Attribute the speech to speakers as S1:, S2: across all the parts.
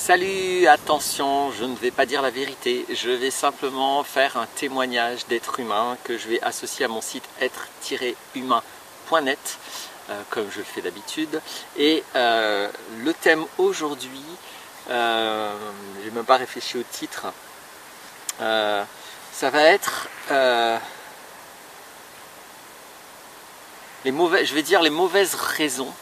S1: Salut, attention, je ne vais pas dire la vérité, je vais simplement faire un témoignage d'être humain que je vais associer à mon site être-humain.net comme je le fais d'habitude. Et le thème aujourd'hui, j'ai même pas réfléchi au titre, ça va être je vais dire les mauvaises raisons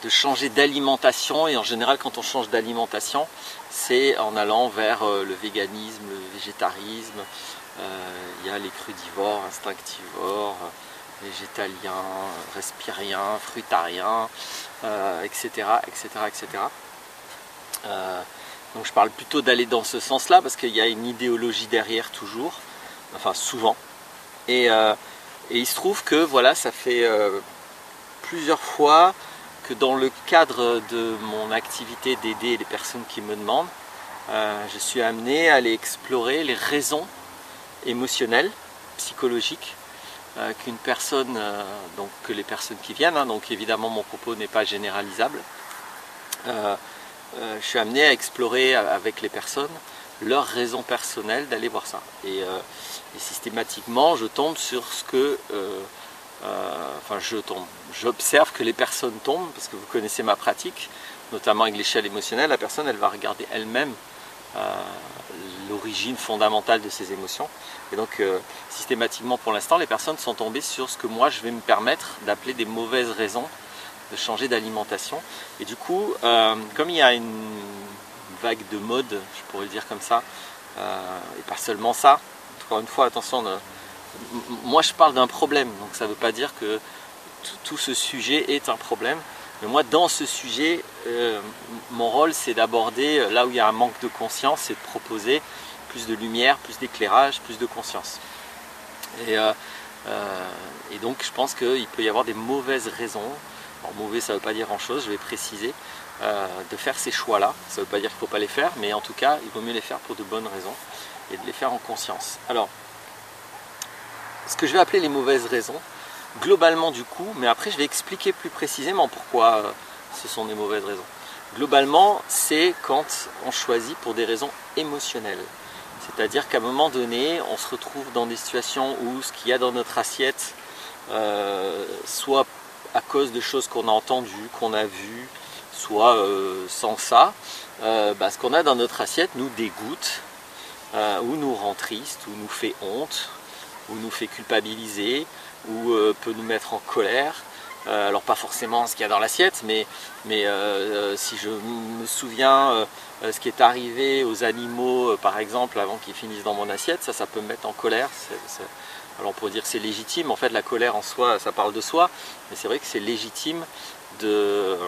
S1: de changer d'alimentation. Et en général, quand on change d'alimentation, c'est en allant vers le véganisme, le végétarisme. Il y a les crudivores, instinctivores, végétaliens, respiriens, fruitariens, etc. Donc je parle plutôt d'aller dans ce sens-là parce qu'il y a une idéologie derrière toujours, enfin souvent. Et il se trouve que voilà, ça fait plusieurs fois que dans le cadre de mon activité d'aider les personnes qui me demandent, je suis amené à aller explorer les raisons émotionnelles, psychologiques, qu'une personne, donc que les personnes qui viennent, donc évidemment mon propos n'est pas généralisable, je suis amené à explorer avec les personnes leurs raisons personnelles d'aller voir ça. Et systématiquement je tombe sur ce que j'observe que les personnes tombent, parce que vous connaissez ma pratique, notamment avec l'échelle émotionnelle. La personne, elle va regarder elle-même l'origine fondamentale de ses émotions. Et donc, systématiquement, pour l'instant, les personnes sont tombées sur ce que moi, je vais me permettre d'appeler des mauvaises raisons de changer d'alimentation. Et du coup, comme il y a une vague de mode, je pourrais le dire comme ça, et pas seulement ça, encore une fois, attention, moi je parle d'un problème, donc ça ne veut pas dire que tout ce sujet est un problème, mais moi dans ce sujet, mon rôle c'est d'aborder là où il y a un manque de conscience et de proposer plus de lumière, plus d'éclairage, plus de conscience. Et donc je pense qu'il peut y avoir des mauvaises raisons, alors mauvais ça ne veut pas dire grand chose, je vais préciser, de faire ces choix-là. Ça ne veut pas dire qu'il ne faut pas les faire, mais en tout cas il vaut mieux les faire pour de bonnes raisons et de les faire en conscience. Alors, ce que je vais appeler les mauvaises raisons, globalement du coup, mais après je vais expliquer plus précisément pourquoi ce sont des mauvaises raisons. Globalement, c'est quand on choisit pour des raisons émotionnelles. C'est-à-dire qu'à un moment donné, on se retrouve dans des situations où ce qu'il y a dans notre assiette, soit à cause de choses qu'on a entendues, qu'on a vues, soit sans ça, ce qu'on a dans notre assiette nous dégoûte, ou nous rend triste, ou nous fait honte, ou nous fait culpabiliser, ou peut nous mettre en colère. Alors pas forcément ce qu'il y a dans l'assiette, mais si je me souviens ce qui est arrivé aux animaux, par exemple, avant qu'ils finissent dans mon assiette, ça peut me mettre en colère. Alors on pourrait dire que c'est légitime, en fait la colère en soi, ça parle de soi, mais c'est vrai que c'est légitime de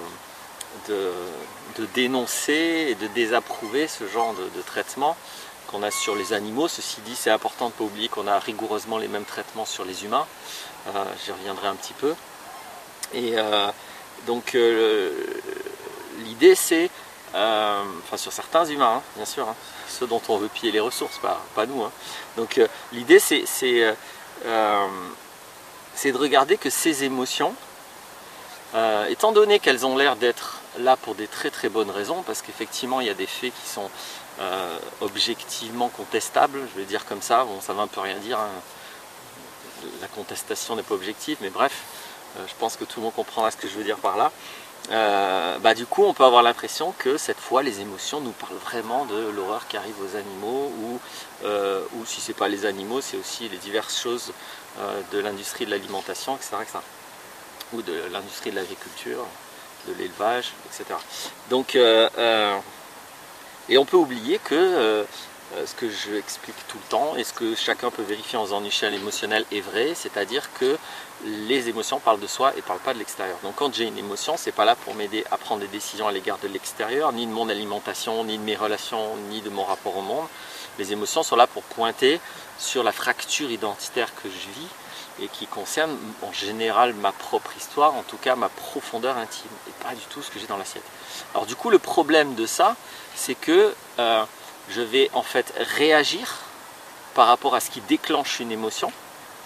S1: dénoncer et de désapprouver ce genre de traitement qu'on a sur les animaux. Ceci dit, c'est important de ne pas oublier qu'on a rigoureusement les mêmes traitements sur les humains. J'y reviendrai un petit peu. Et donc l'idée c'est, sur certains humains, bien sûr, ceux dont on veut piller les ressources, pas nous. Donc l'idée c'est de regarder que ces émotions, étant donné qu'elles ont l'air d'être là pour des très très bonnes raisons, parce qu'effectivement il y a des faits qui sont objectivement contestables, je vais dire comme ça, bon ça veut un peu rien dire, la contestation n'est pas objective, mais bref, je pense que tout le monde comprendra ce que je veux dire par là. Du coup on peut avoir l'impression que cette fois les émotions nous parlent vraiment de l'horreur qui arrive aux animaux, ou si ce n'est pas les animaux, c'est aussi les diverses choses de l'industrie de l'alimentation, etc., ou de l'industrie de l'agriculture, de l'élevage, etc. Donc, et on peut oublier que ce que je explique tout le temps, et ce que chacun peut vérifier en faisant une échelle émotionnelle est vrai, c'est-à-dire que les émotions parlent de soi et ne parlent pas de l'extérieur. Donc quand j'ai une émotion, ce n'est pas là pour m'aider à prendre des décisions à l'égard de l'extérieur, ni de mon alimentation, ni de mes relations, ni de mon rapport au monde. Les émotions sont là pour pointer sur la fracture identitaire que je vis, et qui concerne en général ma propre histoire, en tout cas ma profondeur intime, et pas du tout ce que j'ai dans l'assiette. Alors du coup le problème de ça, c'est que je vais en fait réagir par rapport à ce qui déclenche une émotion,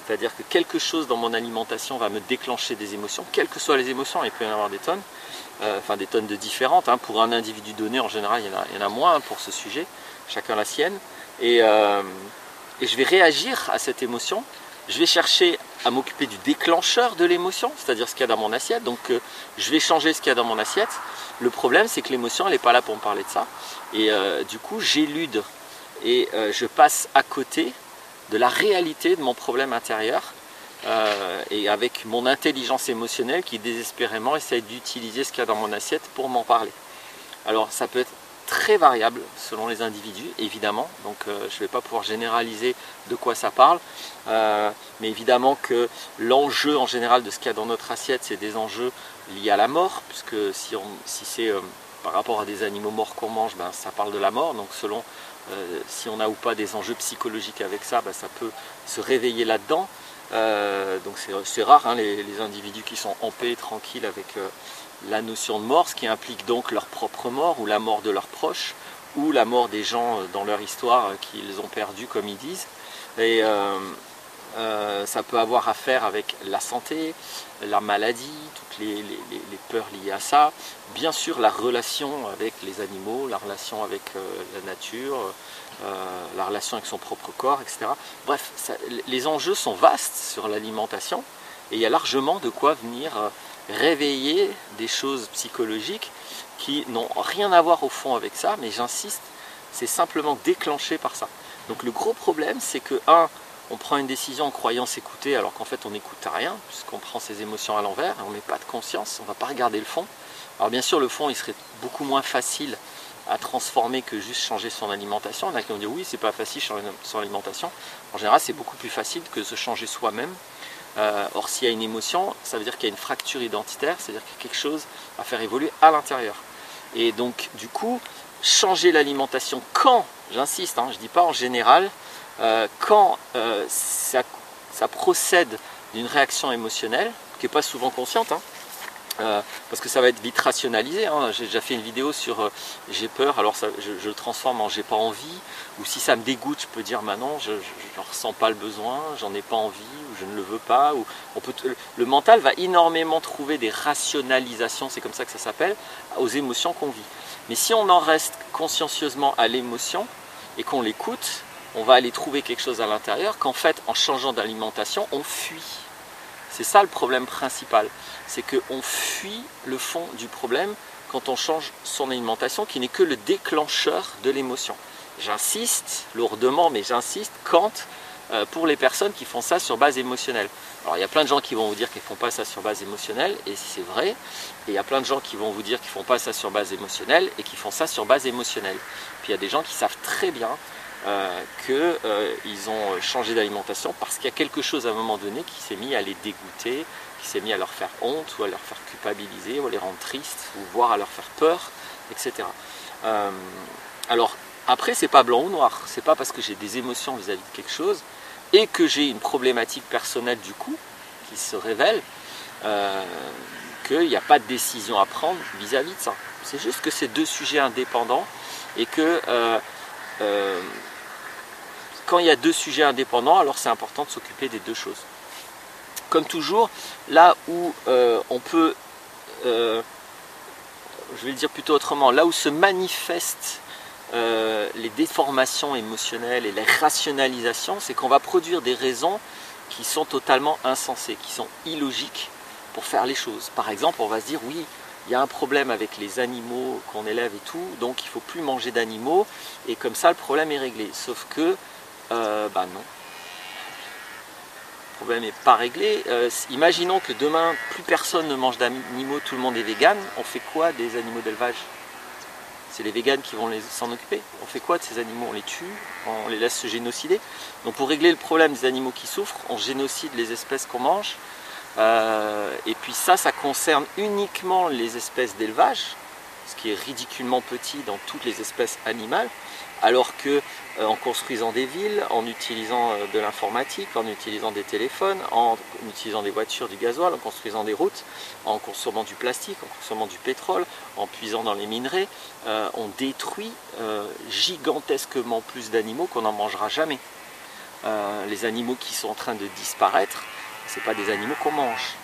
S1: C'est-à-dire que quelque chose dans mon alimentation va me déclencher des émotions, quelles que soient les émotions, il peut y en avoir des tonnes, enfin des tonnes de différentes. Hein. Pour un individu donné, en général, il y en a moins pour ce sujet, chacun la sienne. Et je vais réagir à cette émotion, je vais chercher à m'occuper du déclencheur de l'émotion, c'est-à-dire ce qu'il y a dans mon assiette. Donc je vais changer ce qu'il y a dans mon assiette. Le problème, c'est que l'émotion, elle n'est pas là pour me parler de ça. Et du coup, j'élude et je passe à côté de la réalité de mon problème intérieur et avec mon intelligence émotionnelle qui désespérément essaye d'utiliser ce qu'il y a dans mon assiette pour m'en parler. Alors ça peut être très variable selon les individus, évidemment, donc je ne vais pas pouvoir généraliser de quoi ça parle, mais évidemment que l'enjeu en général de ce qu'il y a dans notre assiette, c'est des enjeux liés à la mort, puisque si c'est par rapport à des animaux morts qu'on mange, ben, ça parle de la mort, donc selon si on a ou pas des enjeux psychologiques avec ça, ben, ça peut se réveiller là-dedans. Donc c'est rare, hein, les individus qui sont en paix, tranquilles avec la notion de mort, ce qui implique donc leur propre mort, ou la mort de leurs proches, ou la mort des gens dans leur histoire qu'ils ont perdu, comme ils disent. Et ça peut avoir à faire avec la santé, la maladie, toutes les peurs liées à ça, bien sûr la relation avec les animaux, la relation avec la nature, la relation avec son propre corps, etc. Bref, les enjeux sont vastes sur l'alimentation et il y a largement de quoi venir réveiller des choses psychologiques qui n'ont rien à voir au fond avec ça, mais j'insiste, c'est simplement déclenché par ça. Donc le gros problème, c'est que, on prend une décision en croyant s'écouter alors qu'en fait on n'écoute rien, puisqu'on prend ses émotions à l'envers, on met pas de conscience, on ne va pas regarder le fond. Alors bien sûr le fond il serait beaucoup moins facile à transformer que juste changer son alimentation. Il y en a qui vont dire oui c'est pas facile changer son alimentation. En général c'est beaucoup plus facile que se changer soi-même. Or s'il y a une émotion, ça veut dire qu'il y a une fracture identitaire, c'est-à-dire qu'il y a quelque chose à faire évoluer à l'intérieur. Et donc du coup, changer l'alimentation quand, j'insiste, hein, je ne dis pas en général, quand ça procède d'une réaction émotionnelle, qui n'est pas souvent consciente, hein, parce que ça va être vite rationalisé, hein. J'ai déjà fait une vidéo sur j'ai peur, alors je le transforme en j'ai pas envie, ou si ça me dégoûte, je peux dire bah non, je n'en ressens pas le besoin, j'en ai pas envie, ou je ne le veux pas, ou le mental va énormément trouver des rationalisations, c'est comme ça que ça s'appelle, aux émotions qu'on vit. Mais si on en reste consciencieusement à l'émotion et qu'on l'écoute, on va aller trouver quelque chose à l'intérieur qu'en fait, en changeant d'alimentation, on fuit. C'est ça le problème principal, c'est qu'on fuit le fond du problème quand on change son alimentation, qui n'est que le déclencheur de l'émotion. J'insiste lourdement, mais j'insiste pour les personnes qui font ça sur base émotionnelle. Alors il y a plein de gens qui vont vous dire qu'ils ne font pas ça sur base émotionnelle, et c'est vrai, et il y a plein de gens qui vont vous dire qu'ils ne font pas ça sur base émotionnelle, et qui font ça sur base émotionnelle. Puis il y a des gens qui savent très bien qu'ils ont changé d'alimentation parce qu'il y a quelque chose à un moment donné qui s'est mis à les dégoûter, qui s'est mis à leur faire honte, ou à leur faire culpabiliser, ou à les rendre tristes, ou voire à leur faire peur, etc. Alors après, c'est pas blanc ou noir, c'est pas parce que j'ai des émotions vis-à-vis de quelque chose et que j'ai une problématique personnelle du coup qui se révèle qu'il n'y a pas de décision à prendre vis-à-vis de ça. C'est juste que c'est deux sujets indépendants et que quand il y a deux sujets indépendants, alors c'est important de s'occuper des deux choses. Comme toujours, là où on peut, je vais le dire plutôt autrement, là où se manifestent les déformations émotionnelles et les rationalisations, c'est qu'on va produire des raisons qui sont totalement insensées, qui sont illogiques pour faire les choses. Par exemple, on va se dire oui, il y a un problème avec les animaux qu'on élève et tout, donc il ne faut plus manger d'animaux, et comme ça le problème est réglé. Sauf que, bah non. Le problème n'est pas réglé. Imaginons que demain, plus personne ne mange d'animaux, tout le monde est vegan. On fait quoi des animaux d'élevage? C'est les véganes qui vont s'en occuper. On fait quoi de ces animaux? On les tue, on les laisse se génocider. Donc pour régler le problème des animaux qui souffrent, on génocide les espèces qu'on mange. Et puis ça concerne uniquement les espèces d'élevage, ce qui est ridiculement petit dans toutes les espèces animales, alors que en construisant des villes, en utilisant de l'informatique, en utilisant des téléphones, en utilisant des voitures, du gasoil, en construisant des routes, en consommant du plastique, en consommant du pétrole, en puisant dans les minerais, on détruit gigantesquement plus d'animaux qu'on n'en mangera jamais. les animaux qui sont en train de disparaître, ce n'est pas des animaux qu'on mange.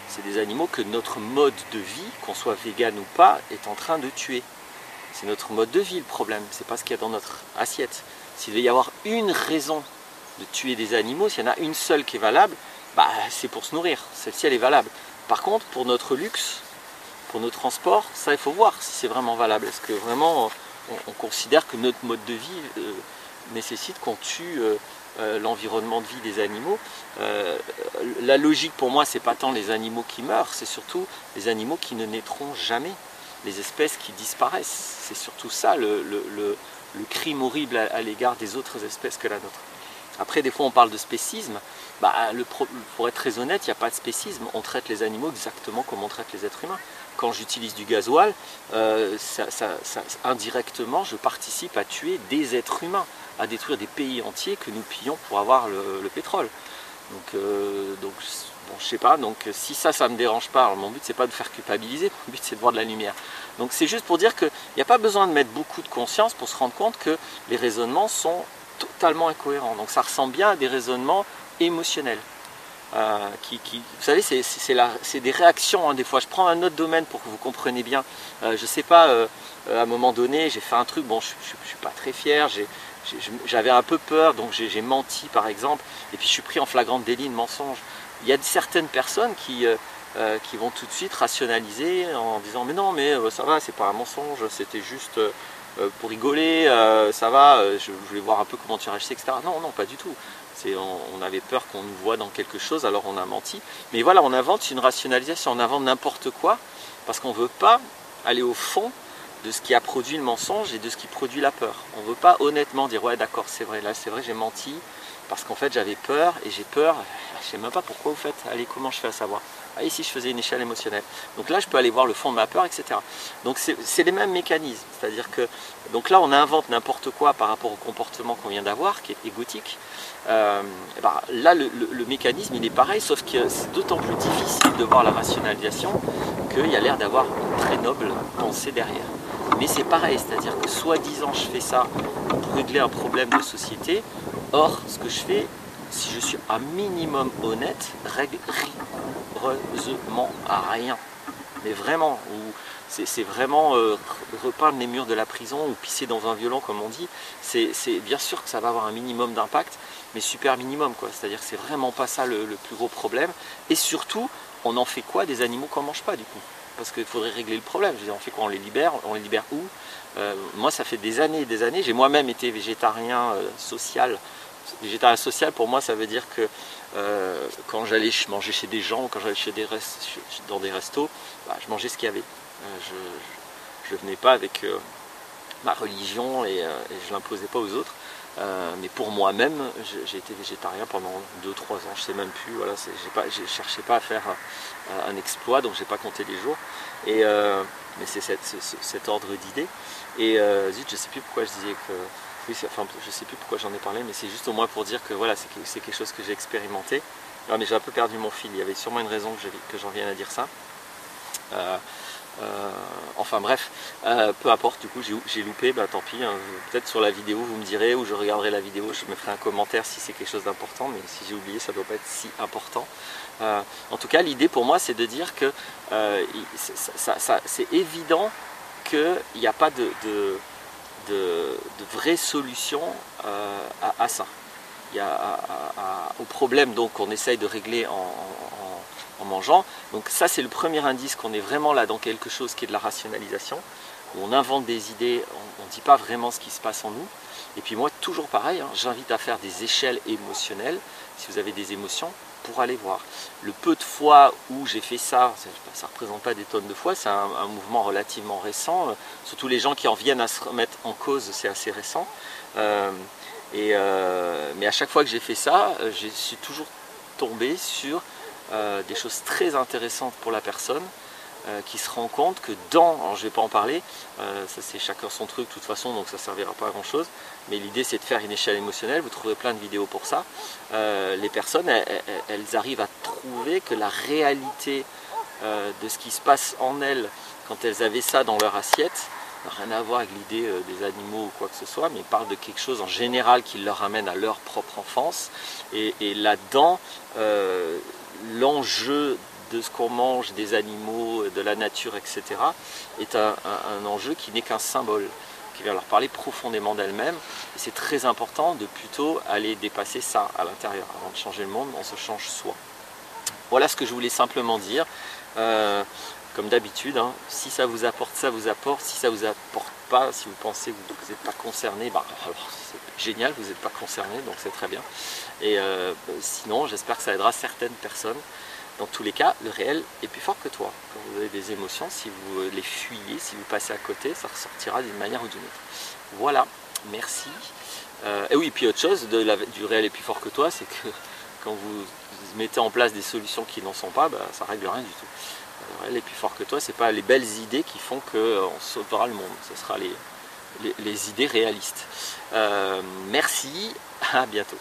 S1: C'est des animaux que notre mode de vie, qu'on soit vegan ou pas, est en train de tuer. C'est notre mode de vie le problème, c'est pas ce qu'il y a dans notre assiette. S'il devait y avoir une raison de tuer des animaux, s'il y en a une seule qui est valable, bah, c'est pour se nourrir, celle-ci elle est valable. Par contre, pour notre luxe, pour nos transports, ça il faut voir si c'est vraiment valable. Est-ce que vraiment on considère que notre mode de vie nécessite qu'on tue l'environnement de vie des animaux? La logique pour moi, c'est pas tant les animaux qui meurent, c'est surtout les animaux qui ne naîtront jamais, les espèces qui disparaissent. C'est surtout ça le crime horrible à l'égard des autres espèces que la nôtre. Après, des fois, on parle de spécisme. Bah, pour être très honnête, il n'y a pas de spécisme. On traite les animaux exactement comme on traite les êtres humains. Quand j'utilise du gasoil, indirectement, je participe à tuer des êtres humains, à détruire des pays entiers que nous pillons pour avoir le pétrole. Donc bon, je sais pas. Donc, si ça me dérange pas, alors mon but, c'est pas de faire culpabiliser. Mon but, c'est de voir de la lumière. Donc, c'est juste pour dire qu'il n'y a pas besoin de mettre beaucoup de conscience pour se rendre compte que les raisonnements sont totalement incohérent. Donc ça ressemble bien à des raisonnements émotionnels. Vous savez, c'est des réactions, hein, des fois. Je prends un autre domaine pour que vous compreniez bien. Je ne sais pas, à un moment donné, j'ai fait un truc, bon, je ne suis pas très fier, j'avais un peu peur, donc j'ai menti par exemple, et puis je suis pris en flagrant délit de mensonge. Il y a certaines personnes qui vont tout de suite rationaliser en disant mais non, mais ça va, c'est pas un mensonge, c'était juste pour rigoler, ça va, je voulais voir un peu comment tu réagissais, etc. Non, non, pas du tout. On avait peur qu'on nous voit dans quelque chose, alors on a menti. Mais voilà, on invente une rationalisation, on invente n'importe quoi, parce qu'on ne veut pas aller au fond de ce qui a produit le mensonge et de ce qui produit la peur. On ne veut pas honnêtement dire, ouais d'accord, c'est vrai, là c'est vrai, j'ai menti, parce qu'en fait j'avais peur, et j'ai peur, je ne sais même pas pourquoi vous faites, allez, comment je fais à savoir? Ah, ici je faisais une échelle émotionnelle. Donc là je peux aller voir le fond de ma peur, etc. Donc c'est les mêmes mécanismes. C'est-à-dire que, donc là on invente n'importe quoi par rapport au comportement qu'on vient d'avoir, qui est égotique. Là le mécanisme il est pareil, sauf que c'est d'autant plus difficile de voir la rationalisation qu'il y a l'air d'avoir une très noble pensée derrière. Mais c'est pareil, c'est-à-dire que soi-disant je fais ça pour régler un problème de société, or ce que je fais, si je suis un minimum honnête, règle rigoureusement à rien. Mais vraiment, c'est vraiment repeindre les murs de la prison ou pisser dans un violon comme on dit. C'est bien sûr que ça va avoir un minimum d'impact, mais super minimum quoi. C'est-à-dire que c'est vraiment pas ça le plus gros problème. Et surtout, on en fait quoi des animaux qu'on mange pas du coup? Parce qu'il faudrait régler le problème. Je veux dire, on fait quoi? On les libère où? Moi ça fait des années et des années, j'ai moi-même été végétarien social. Végétarien social pour moi ça veut dire que quand j'allais manger chez des gens, quand j'allais dans des restos, bah, je mangeais ce qu'il y avait. Je ne venais pas avec ma religion et je ne l'imposais pas aux autres. Mais pour moi-même, j'ai été végétarien pendant 2-3 ans, je ne sais même plus, voilà, je ne cherchais pas à faire un exploit, donc je n'ai pas compté les jours. Mais c'est cet ordre d'idée. Et zut, je ne sais plus pourquoi je disais que... Oui, enfin, je ne sais plus pourquoi j'en ai parlé, mais c'est juste au moins pour dire que voilà, c'est quelque chose que j'ai expérimenté. Non, mais j'ai un peu perdu mon fil, il y avait sûrement une raison que j'en vienne à dire ça. Enfin bref, peu importe, du coup j'ai loupé, bah tant pis, hein, peut-être sur la vidéo vous me direz, ou je regarderai la vidéo, je me ferai un commentaire si c'est quelque chose d'important, mais si j'ai oublié ça ne doit pas être si important. En tout cas l'idée pour moi c'est de dire que c'est évident qu'il n'y a pas de vraie solution à ça. Il y a au problème donc qu'on essaye de régler en mangeant. Donc ça c'est le premier indice qu'on est vraiment là dans quelque chose qui est de la rationalisation, où on invente des idées, on ne dit pas vraiment ce qui se passe en nous. Et puis moi toujours pareil, hein, j'invite à faire des échelles émotionnelles, si vous avez des émotions, pour aller voir. Le peu de fois où j'ai fait ça, ça ne représente pas des tonnes de fois, c'est un mouvement relativement récent, surtout les gens qui en viennent à se remettre en cause, c'est assez récent. Mais à chaque fois que j'ai fait ça, je suis toujours tombé sur des choses très intéressantes pour la personne qui se rend compte que alors je ne vais pas en parler, ça c'est chacun son truc de toute façon, donc ça ne servira pas à grand chose, mais l'idée c'est de faire une échelle émotionnelle, vous trouverez plein de vidéos pour ça. Les personnes elles arrivent à trouver que la réalité de ce qui se passe en elles quand elles avaient ça dans leur assiette n'a rien à voir avec l'idée des animaux ou quoi que ce soit, mais il parle de quelque chose en général qui leur ramène à leur propre enfance. Et là-dedans, l'enjeu de ce qu'on mange, des animaux, de la nature, etc., est un enjeu qui n'est qu'un symbole, qui vient leur parler profondément d'elle-même. Et c'est très important de plutôt aller dépasser ça à l'intérieur. Avant de changer le monde, on se change soi. Voilà ce que je voulais simplement dire. Comme d'habitude, hein, si ça vous apporte, ça vous apporte. Si ça vous apporte pas, si vous pensez que vous n'êtes pas concerné, bah, alors c'est génial, vous n'êtes pas concerné, donc c'est très bien. Et sinon, j'espère que ça aidera certaines personnes. Dans tous les cas, le réel est plus fort que toi. Quand vous avez des émotions, si vous les fuyez, si vous passez à côté, ça ressortira d'une manière ou d'une autre. Voilà, merci. Et oui, puis autre chose, du réel est plus fort que toi, c'est que quand vous mettez en place des solutions qui n'en sont pas, bah, ça ne règle rien du tout. Le réel est plus fort que toi, ce n'est pas les belles idées qui font qu'on sauvera le monde, ce sera les idées réalistes. Merci, à bientôt.